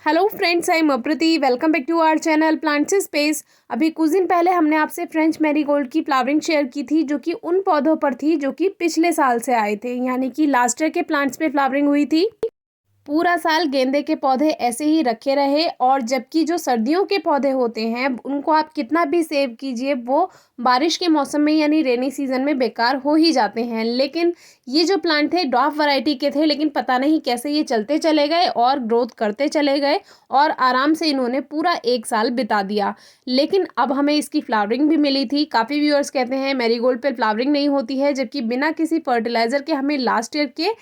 Hello friends, I am Aprati. Welcome back to our channel plants space. अभी कुछ दिन पहले हमने आपसे फ्रेंच मैरीगोल्ड की फ्लावरिंग शेयर की थी, जो कि उन पौधों पर थी जो कि पिछले साल से आए थे, यानी कि लास्ट ईयर के प्लांट्स पे फ्लावरिंग हुई थी। पूरा साल गेंदे के पौधे ऐसे ही रखे रहे, और जबकि जो सर्दियों के पौधे होते हैं उनको आप कितना भी सेव कीजिए, वो बारिश के मौसम में यानी रेनी सीजन में बेकार हो ही जाते हैं। लेकिन ये जो प्लांट थे डॉफ वैरायटी के थे, लेकिन पता नहीं कैसे ये चलते चले गए और ग्रोथ करते चले गए, और आराम से इन्होंने पूरा एक साल बिता दिया। लेकिन अब हमें इसकी फ्लावरिंग भी मिली थी। काफ़ी व्यूअर्स कहते हैं मैरीगोल्ड पे फ्लावरिंग नहीं होती है, जबकि बिना किसी फर्टिलाइजर के हमें लास्ट ईयर के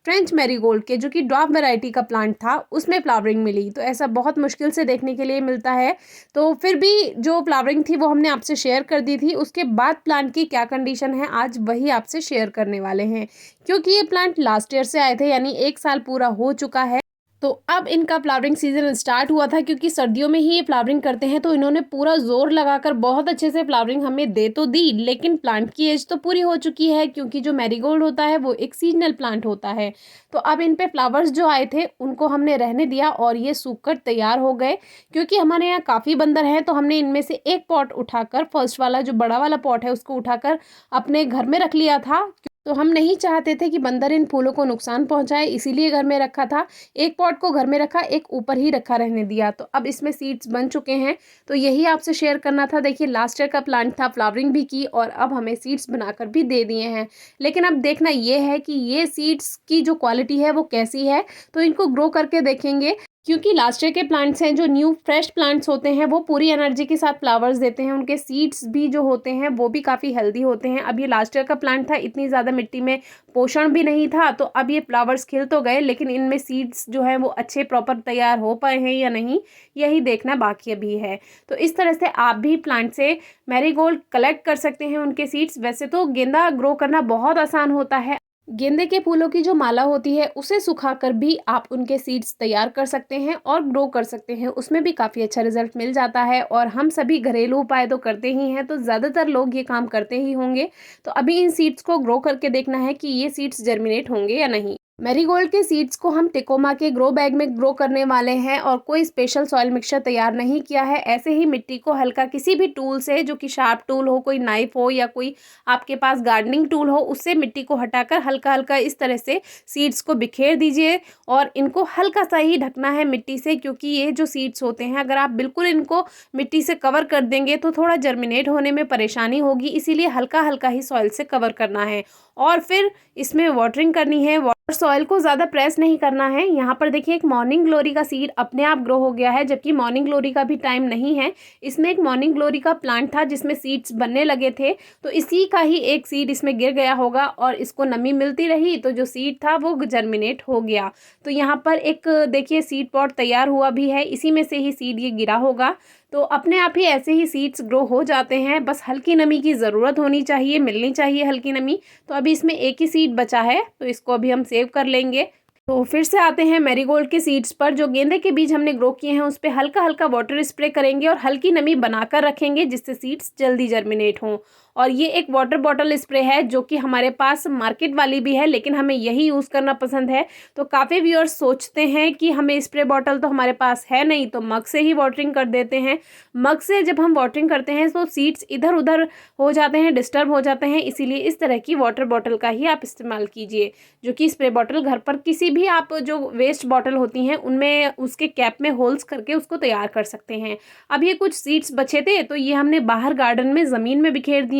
फ्रेंच मैरीगोल्ड के, जो कि ड्रॉप वैरायटी का प्लांट था, उसमें फ्लावरिंग मिली। तो ऐसा बहुत मुश्किल से देखने के लिए मिलता है। तो फिर भी जो फ्लावरिंग थी वो हमने आपसे शेयर कर दी थी। उसके बाद प्लांट की क्या कंडीशन है आज वही आपसे शेयर करने वाले हैं, क्योंकि ये प्लांट लास्ट ईयर से आए थे, यानी एक साल पूरा हो चुका है। तो अब इनका फ्लावरिंग सीजन स्टार्ट हुआ था, क्योंकि सर्दियों में ही ये फ्लावरिंग करते हैं। तो इन्होंने पूरा जोर लगाकर बहुत अच्छे से फ्लावरिंग हमें दे तो दी, लेकिन प्लांट की एज तो पूरी हो चुकी है, क्योंकि जो मैरीगोल्ड होता है वो एक सीजनल प्लांट होता है। तो अब इन पे फ्लावर्स जो आए थे उनको हमने रहने दिया, और ये सूख कर तैयार हो गए। क्योंकि हमारे यहाँ काफ़ी बंदर हैं, तो हमने इनमें से एक पॉट उठाकर, फर्स्ट वाला जो बड़ा वाला पॉट है उसको उठाकर अपने घर में रख लिया था। तो हम नहीं चाहते थे कि बंदर इन फूलों को नुकसान पहुंचाए, इसीलिए घर में रखा था। एक पॉट को घर में रखा, एक ऊपर ही रखा रहने दिया। तो अब इसमें सीड्स बन चुके हैं, तो यही आपसे शेयर करना था। देखिए, लास्ट ईयर का प्लांट था, फ्लावरिंग भी की, और अब हमें सीड्स बनाकर भी दे दिए हैं। लेकिन अब देखना ये है कि ये सीड्स की जो क्वालिटी है वो कैसी है। तो इनको ग्रो करके देखेंगे, क्योंकि लास्ट ईयर के प्लांट्स हैं, जो न्यू फ्रेश प्लांट्स होते हैं, वो पूरी एनर्जी के साथ फ्लावर्स देते हैं। उनके सीड्स भी जो होते हैं वो भी काफ़ी हेल्दी होते हैं। अब ये लास्ट ईयर का प्लांट था, इतनी ज़्यादा मिट्टी में पोषण भी नहीं था, तो अब ये फ्लावर्स खिल तो गए, लेकिन इनमें सीड्स जो है वो अच्छे प्रॉपर तैयार हो पाए हैं या नहीं, यही देखना बाकी अभी है। तो इस तरह से आप भी प्लांट से मैरीगोल्ड कलेक्ट कर सकते हैं उनके सीड्स। वैसे तो गेंदा ग्रो करना बहुत आसान होता है। गेंदे के फूलों की जो माला होती है उसे सुखाकर भी आप उनके सीड्स तैयार कर सकते हैं और ग्रो कर सकते हैं। उसमें भी काफ़ी अच्छा रिजल्ट मिल जाता है, और हम सभी घरेलू उपाय तो करते ही हैं, तो ज़्यादातर लोग ये काम करते ही होंगे। तो अभी इन सीड्स को ग्रो करके देखना है कि ये सीड्स जर्मिनेट होंगे या नहीं। मैरीगोल्ड के सीड्स को हम टिकोमा के ग्रो बैग में ग्रो करने वाले हैं, और कोई स्पेशल सॉइल मिक्सचर तैयार नहीं किया है। ऐसे ही मिट्टी को हल्का किसी भी टूल से, जो कि शार्प टूल हो, कोई नाइफ हो, या कोई आपके पास गार्डनिंग टूल हो, उससे मिट्टी को हटाकर हल्का हल्का इस तरह से सीड्स को बिखेर दीजिए। और इनको हल्का सा ही ढकना है मिट्टी से, क्योंकि ये जो सीड्स होते हैं, अगर आप बिल्कुल इनको मिट्टी से कवर कर देंगे तो थोड़ा जर्मिनेट होने में परेशानी होगी। इसीलिए हल्का हल्का ही सॉइल से कवर करना है, और फिर इसमें वाटरिंग करनी है। सॉइल को ज़्यादा प्रेस नहीं करना है। यहाँ पर देखिए, एक मॉर्निंग ग्लोरी का सीड अपने आप ग्रो हो गया है, जबकि मॉर्निंग ग्लोरी का भी टाइम नहीं है। इसमें एक मॉर्निंग ग्लोरी का प्लांट था जिसमें सीड्स बनने लगे थे, तो इसी का ही एक सीड इसमें गिर गया होगा, और इसको नमी मिलती रही तो जो सीड था वो जर्मिनेट हो गया। तो यहाँ पर एक देखिए सीड पॉट तैयार हुआ भी है, इसी में से ही सीड ये गिरा होगा। तो अपने आप ही ऐसे ही सीड्स ग्रो हो जाते हैं। बस हल्की नमी की ज़रूरत होनी चाहिए, मिलनी चाहिए हल्की नमी। तो अभी इसमें एक ही सीड बचा है, तो इसको अभी हम सेव कर लेंगे। तो फिर से आते हैं मैरीगोल्ड के सीड्स पर। जो गेंदे के बीज हमने ग्रो किए हैं उस पर हल्का हल्का वाटर स्प्रे करेंगे, और हल्की नमी बनाकर रखेंगे, जिससे सीड्स जल्दी जर्मिनेट हों। और ये एक वाटर बॉटल स्प्रे है, जो कि हमारे पास मार्केट वाली भी है, लेकिन हमें यही यूज़ करना पसंद है। तो काफ़ी व्यूअर्स सोचते हैं कि हमें स्प्रे बॉटल तो हमारे पास है नहीं, तो मग से ही वाटरिंग कर देते हैं। मग से जब हम वाटरिंग करते हैं तो सीड्स इधर उधर हो जाते हैं, डिस्टर्ब हो जाते हैं। इसीलिए इस तरह की वाटर बॉटल का ही आप इस्तेमाल कीजिए, जो कि स्प्रे बॉटल घर पर किसी भी आप जो वेस्ट बॉटल होती हैं उनमें उसके कैप में होल्स करके उसको तैयार कर सकते हैं। अब ये कुछ सीड्स बचे थे, तो ये हमने बाहर गार्डन में ज़मीन में बिखेर दिए हैं।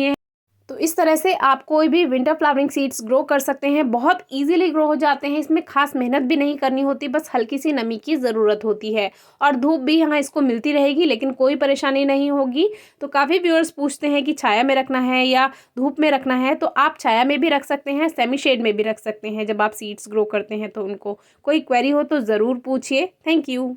तो इस तरह से आप कोई भी विंटर फ्लावरिंग सीड्स ग्रो कर सकते हैं। बहुत इजीली ग्रो हो जाते हैं, इसमें खास मेहनत भी नहीं करनी होती, बस हल्की सी नमी की ज़रूरत होती है। और धूप भी यहाँ इसको मिलती रहेगी, लेकिन कोई परेशानी नहीं होगी। तो काफ़ी व्यूअर्स पूछते हैं कि छाया में रखना है या धूप में रखना है, तो आप छाया में भी रख सकते हैं, सेमी शेड में भी रख सकते हैं। जब आप सीड्स ग्रो करते हैं तो उनको कोई क्वेरी हो तो ज़रूर पूछिए। Thank you.